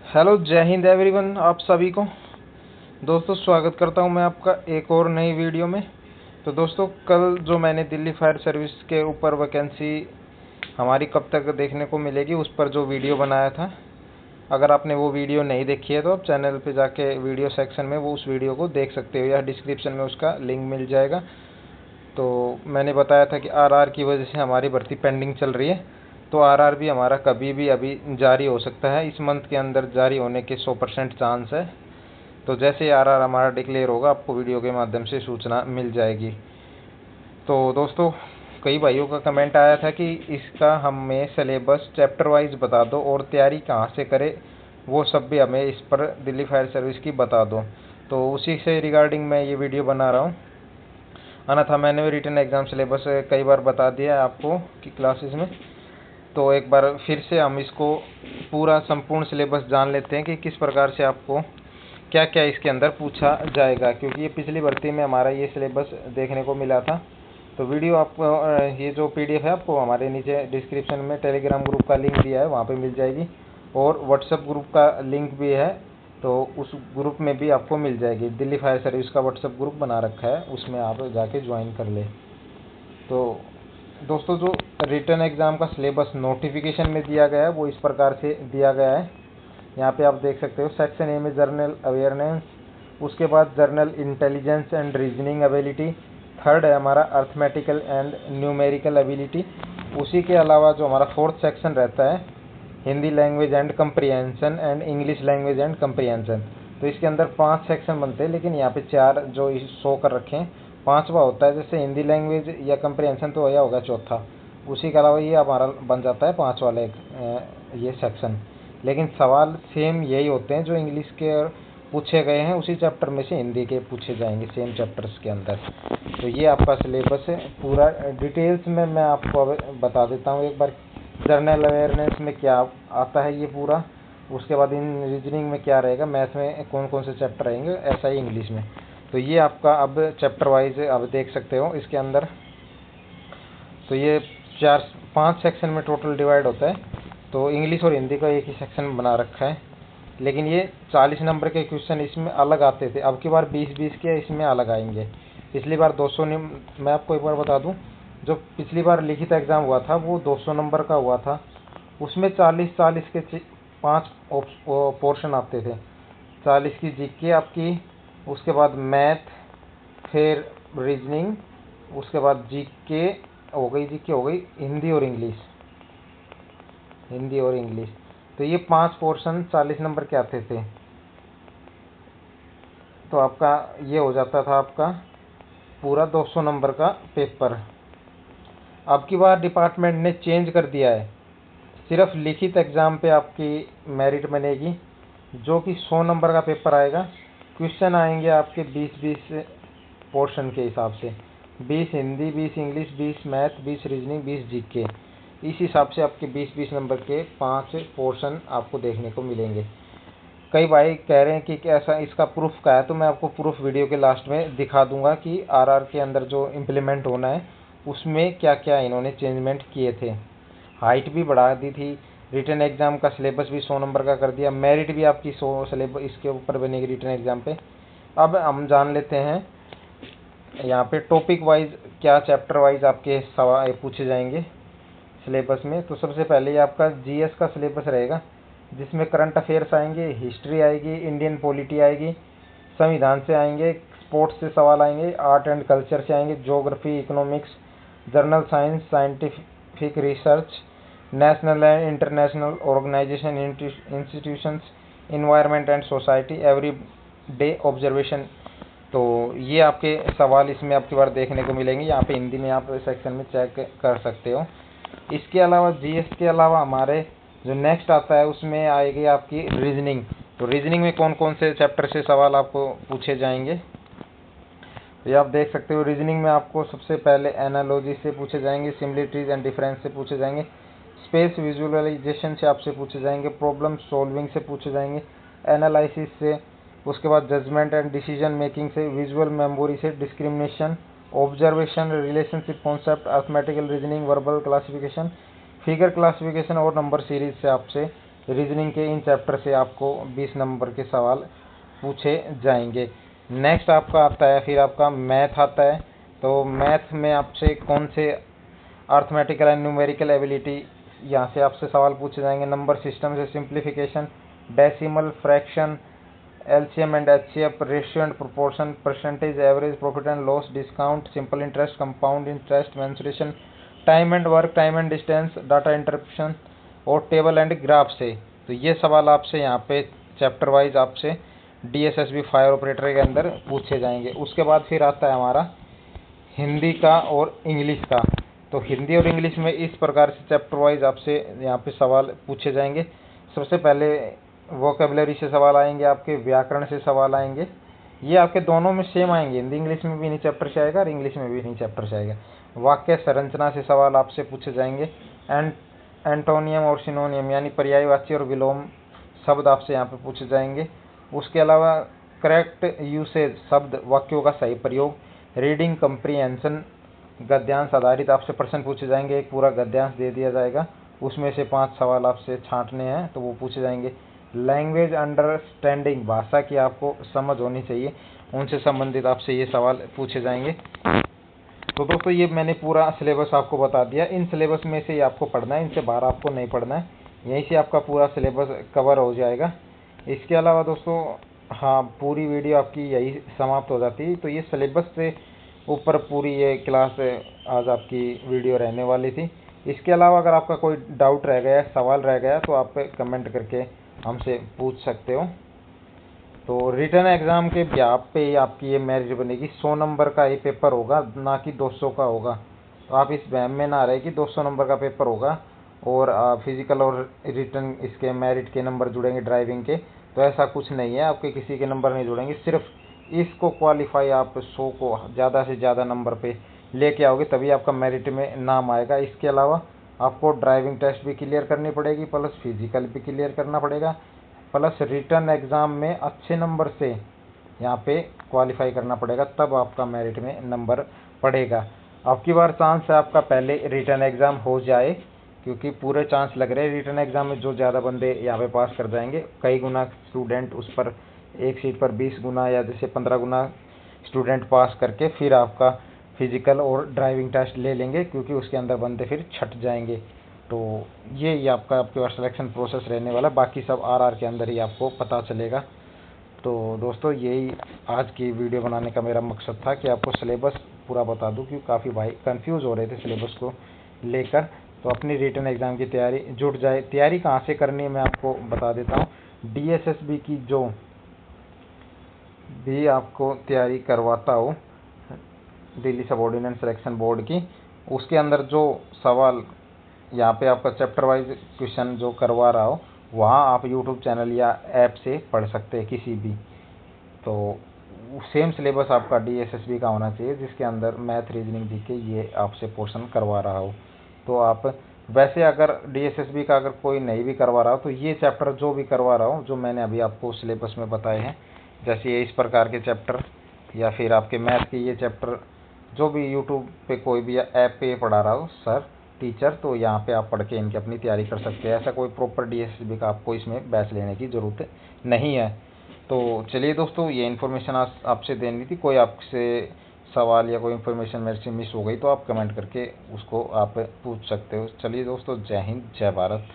Hello, जय Hind everyone. आप सभी को दोस्तों स्वागत करता हूं मैं आपका एक और नई वीडियो में। तो दोस्तों, कल जो मैंने दिल्ली फायर सर्विस के ऊपर वैकेंसी हमारी कब तक देखने को मिलेगी उस पर जो वीडियो बनाया था, अगर आपने वो वीडियो नहीं देखी है तो आप चैनल पे जाके वीडियो सेक्शन में वो उस वीडियो को देख सकते हो या डिस्क्रिप्शन में उसका लिंक मिल जाएगा। तो मैंने बताया था कि आरआर की वजह से हमारी भर्ती पेंडिंग चल रही है, तो आरआर भी हमारा कभी भी अभी जारी हो सकता है। इस मंथ के अंदर जारी होने के 100% चांस है। तो जैसे ही आरआर हमारा डिक्लेयर होगा, आपको वीडियो के माध्यम से सूचना मिल जाएगी। तो दोस्तों, कई भाइयों का कमेंट आया था कि इसका हमें सिलेबस चैप्टर वाइज बता दो और तैयारी कहाँ से करें, वो सब भी हमें इस पर दिल्ली फायर सर्विस की बता दो। तो उसी से रिगार्डिंग मैं ये वीडियो बना रहा हूँ। अन्यथा मैंने भी रिटन एग्ज़ाम सिलेबस कई बार बता दिया है आपको कि क्लासेस में। तो एक बार फिर से हम इसको पूरा संपूर्ण सिलेबस जान लेते हैं कि किस प्रकार से आपको क्या क्या इसके अंदर पूछा जाएगा, क्योंकि ये पिछली भर्ती में हमारा ये सिलेबस देखने को मिला था। तो वीडियो आपको ये जो पीडीएफ है आपको हमारे नीचे डिस्क्रिप्शन में टेलीग्राम ग्रुप का लिंक दिया है, वहाँ पे मिल जाएगी, और व्हाट्सएप ग्रुप का लिंक भी है, तो उस ग्रुप में भी आपको मिल जाएगी। दिल्ली फायर सर्विस का व्हाट्सएप ग्रुप बना रखा है, उसमें आप जाके ज्वाइन कर ले। तो दोस्तों, जो रिटन एग्ज़ाम का सिलेबस नोटिफिकेशन में दिया गया है वो इस प्रकार से दिया गया है। यहाँ पे आप देख सकते हो, सेक्शन ए में जर्नल अवेयरनेस, उसके बाद journal intelligence and reasoning ability, third है हमारा अर्थमेटिकल एंड न्यूमेरिकल एबिलिटी। उसी के अलावा जो हमारा फोर्थ सेक्शन रहता है, Hindi language and comprehension and English language and comprehension. तो इसके अंदर 5 सेक्शन बनते हैं, लेकिन यहाँ पे 4 जो शो कर रखे हैं, 5वां होता है। जैसे हिंदी लैंग्वेज या कंप्रीहेंशन तो यह होगा चौथा, उसी के अलावा ये हमारा बन जाता है 5 वाला ये सेक्शन। लेकिन सवाल सेम यही होते हैं जो इंग्लिश के पूछे गए हैं, उसी चैप्टर में से हिंदी के पूछे जाएंगे सेम चैप्टर्स के अंदर। तो ये आपका सिलेबस है पूरा। डिटेल्स में मैं आपको अब बता देता हूँ एक बार। जर्नल अवेयरनेस में क्या आता है ये पूरा, उसके बाद इन रीजनिंग में क्या रहेगा, मैथ में कौन कौन से चैप्टर रहेंगे, ऐसा ही इंग्लिश में। तो ये आपका अब चैप्टर वाइज अब देख सकते हो इसके अंदर। तो ये 5 सेक्शन में टोटल डिवाइड होता है। तो इंग्लिश और हिंदी का एक ही सेक्शन बना रखा है, लेकिन ये 40 नंबर के क्वेश्चन इसमें अलग आते थे। अब की बार 20-20 के इसमें अलग आएंगे। पिछली बार 200 मैं आपको एक बार बता दूं, जो पिछली बार लिखित एग्ज़ाम हुआ था वो 200 नंबर का हुआ था। उसमें 40-40 के 5 पोर्शन आते थे। 40 की जीके आपकी, उसके बाद मैथ, फिर रीजनिंग, उसके बाद जीके हो गई, जीके हो गई, हिंदी और इंग्लिश, हिंदी और इंग्लिश। तो ये 5 पोर्शन 40 नंबर के आते थे। तो आपका ये हो जाता था आपका पूरा 200 नंबर का पेपर। अब की बार डिपार्टमेंट ने चेंज कर दिया है, सिर्फ लिखित एग्ज़ाम पे आपकी मेरिट बनेगी, जो कि 100 नंबर का पेपर आएगा। क्वेश्चन आएंगे आपके 20-20 पोर्शन के हिसाब से, 20 Hindi, 20 English, 20 math, 20 reasoning, 20 GK. इस हिसाब से आपके 20-20 नंबर के 5 पोर्शन आपको देखने को मिलेंगे। कई भाई कह रहे हैं कि ऐसा इसका प्रूफ का है, तो मैं आपको प्रूफ वीडियो के लास्ट में दिखा दूंगा कि आरआर के अंदर जो इम्प्लीमेंट होना है उसमें क्या क्या इन्होंने चेंजमेंट किए थे। हाइट भी बढ़ा दी थी, रिटन एग्ज़ाम का सिलेबस भी 100 नंबर का कर दिया, मेरिट भी आपकी 100 सिलेबस इसके ऊपर बनेगी रिटन एग्ज़ाम पे। अब हम जान लेते हैं यहाँ पे टॉपिक वाइज क्या चैप्टर वाइज आपके सवाल पूछे जाएंगे सिलेबस में। तो सबसे पहले ये आपका जीएस का सिलेबस रहेगा, जिसमें करंट अफेयर्स आएंगे, हिस्ट्री आएगी, इंडियन पॉलिटी आएगी, संविधान से आएंगे, स्पोर्ट्स से सवाल आएंगे, आर्ट एंड कल्चर से आएंगे, geography, economics, general science, scientific research, national and international organisation institutions, environment and society, every day observation. तो ये आपके सवाल इसमें आपकी बार देखने को मिलेंगे। यहाँ पे हिंदी में आप सेक्शन में चेक कर सकते हो। इसके अलावा जीएस के अलावा हमारे जो नेक्स्ट आता है उसमें आएगी आपकी रीजनिंग। तो रीजनिंग में कौन कौन से चैप्टर से सवाल आपको पूछे जाएंगे, तो ये आप देख सकते हो। रीजनिंग में आपको सबसे पहले एनालॉजी से पूछे जाएंगे, सिमिलरिटीज एंड डिफरेंस से पूछे जाएंगे, स्पेस विजुअलाइजेशन से आपसे पूछे जाएंगे, प्रॉब्लम सॉल्विंग से पूछे जाएंगे, एनालिसिस से, उसके बाद जजमेंट एंड डिसीजन मेकिंग से, विजुअल मेमोरी से, discrimination, observation, relationship concept, arithmetical reasoning, verbal classification, figure classification और नंबर सीरीज से आपसे रीजनिंग के इन चैप्टर से आपको 20 नंबर के सवाल पूछे जाएंगे। नेक्स्ट आपका आता है फिर आपका मैथ आता है। तो मैथ में आपसे कौन से अर्थमेटिकल एंड न्यूमेरिकल एबिलिटी यहाँ से आपसे सवाल पूछे जाएंगे। नंबर सिस्टम से simplification, decimal, fraction, LCM and HCF, ratio and proportion, percentage, average, profit and loss, discount, simple interest, compound interest, mensuration, time and work, time and distance, data interruption और table and graph से। तो ये सवाल आपसे यहाँ पे chapter wise आपसे DSSB fire operator के अंदर पूछे जाएंगे। उसके बाद फिर आता है हमारा हिंदी का और इंग्लिश का। तो हिंदी और इंग्लिश में इस प्रकार से चैप्टर वाइज आपसे यहाँ पे सवाल पूछे जाएंगे। सबसे पहले वोकेबलरी से सवाल आएंगे, आपके व्याकरण से सवाल आएंगे। ये आपके दोनों में सेम आएंगे, हिंदी इंग्लिश में भी इन्हीं चैप्टर से आएगा और इंग्लिश में भी इन्हीं चैप्टर से आएगा। वाक्य संरचना से सवाल आपसे पूछे जाएंगे। एंटोनियम और सिनोनियम यानी पर्यायवाची और विलोम शब्द आपसे यहाँ पे पूछे जाएंगे। उसके अलावा करेक्ट यूसेज शब्द वाक्यों का सही प्रयोग, रीडिंग कम्प्रीहेंशन, गद्यांश आधारित आपसे प्रश्न पूछे जाएंगे। एक पूरा गद्यांश दे दिया जाएगा, उसमें से 5 सवाल आपसे छांटने हैं तो वो पूछे जाएंगे। लैंग्वेज अंडरस्टैंडिंग, भाषा की आपको समझ होनी चाहिए, उनसे संबंधित आपसे ये सवाल पूछे जाएंगे। तो दोस्तों ये मैंने पूरा सिलेबस आपको बता दिया। इन सिलेबस में से ही आपको पढ़ना है, इनसे बाहर आपको नहीं पढ़ना है, यहीं से आपका पूरा सिलेबस कवर हो जाएगा। इसके अलावा दोस्तों हाँ, पूरी वीडियो आपकी यही समाप्त हो जाती है। तो ये सिलेबस से ऊपर पूरी ये क्लास आज आपकी वीडियो रहने वाली थी। इसके अलावा अगर आपका कोई डाउट रह गया, सवाल रह गया, तो आप कमेंट करके हमसे पूछ सकते हो। तो रिटर्न एग्ज़ाम के ब्याह पे आपकी ये मेरिट बनेगी। 100 नंबर का ये पेपर होगा, ना कि 200 का होगा। तो आप इस वहम में ना रहे कि 200 नंबर का पेपर होगा और फिजिकल और रिटर्न इसके मेरिट के नंबर जुड़ेंगे ड्राइविंग के। तो ऐसा कुछ नहीं है, आपके किसी के नंबर नहीं जुड़ेंगे। सिर्फ इसको क्वालिफाई आप 100 को ज़्यादा से ज़्यादा नंबर पे लेके आओगे तभी आपका मेरिट में नाम आएगा। इसके अलावा आपको ड्राइविंग टेस्ट भी क्लियर करनी पड़ेगी, प्लस फिजिकल भी क्लियर करना पड़ेगा, प्लस रिटर्न एग्ज़ाम में अच्छे नंबर से यहाँ पे क्वालिफाई करना पड़ेगा, तब आपका मेरिट में नंबर पड़ेगा। आपकी बार चांस है आपका पहले रिटर्न एग्ज़ाम हो जाए, क्योंकि पूरे चांस लग रहे हैं रिटर्न एग्ज़ाम में जो ज़्यादा बंदे यहाँ पे पास कर जाएंगे। कई गुना स्टूडेंट उस पर एक सीट पर 20 गुना या जैसे 15 गुना स्टूडेंट पास करके फिर आपका फिजिकल और ड्राइविंग टेस्ट ले लेंगे, क्योंकि उसके अंदर बंदे फिर छट जाएंगे। तो ये आपका आपके पास सिलेक्शन प्रोसेस रहने वाला, बाकी सब आरआर के अंदर ही आपको पता चलेगा। तो दोस्तों यही आज की वीडियो बनाने का मेरा मकसद था कि आपको सिलेबस पूरा बता दूं, क्योंकि काफ़ी भाई कंफ्यूज हो रहे थे सिलेबस को लेकर। तो अपनी रिटर्न एग्ज़ाम की तैयारी जुट जाए। तैयारी कहाँ से करनी है मैं आपको बता देता हूँ। DSSB की जो भी आपको तैयारी करवाता हो, दिल्ली सबऑर्डिनेट सिलेक्शन बोर्ड की, उसके अंदर जो सवाल यहाँ पे आपका चैप्टर वाइज क्वेश्चन जो करवा रहा हो, वहाँ आप यूट्यूब चैनल या ऐप से पढ़ सकते हैं किसी भी। तो सेम सिलेबस आपका DSSB का होना चाहिए, जिसके अंदर मैथ, रीजनिंग, जीके ये आपसे पोर्शन करवा रहा हो। तो आप वैसे अगर DSSB का अगर कोई नहीं भी करवा रहा हो, तो ये चैप्टर जो भी करवा रहा हो, जो मैंने अभी आपको सिलेबस में बताए हैं, जैसे ये इस प्रकार के चैप्टर या फिर आपके मैथ के ये चैप्टर, जो भी यूट्यूब पे कोई भी ऐप पे पढ़ा रहा हो सर टीचर, तो यहाँ पे आप पढ़ के इनकी अपनी तैयारी कर सकते हैं। ऐसा कोई प्रॉपर DSSB का आपको इसमें बैच लेने की ज़रूरत नहीं है। तो चलिए दोस्तों, ये इन्फॉर्मेशन आपसे देनी थी। कोई आपसे सवाल या कोई इन्फॉर्मेशन मेरे से मिस हो गई तो आप कमेंट करके उसको आप पूछ सकते हो। चलिए दोस्तों, जय हिंद, जय भारत।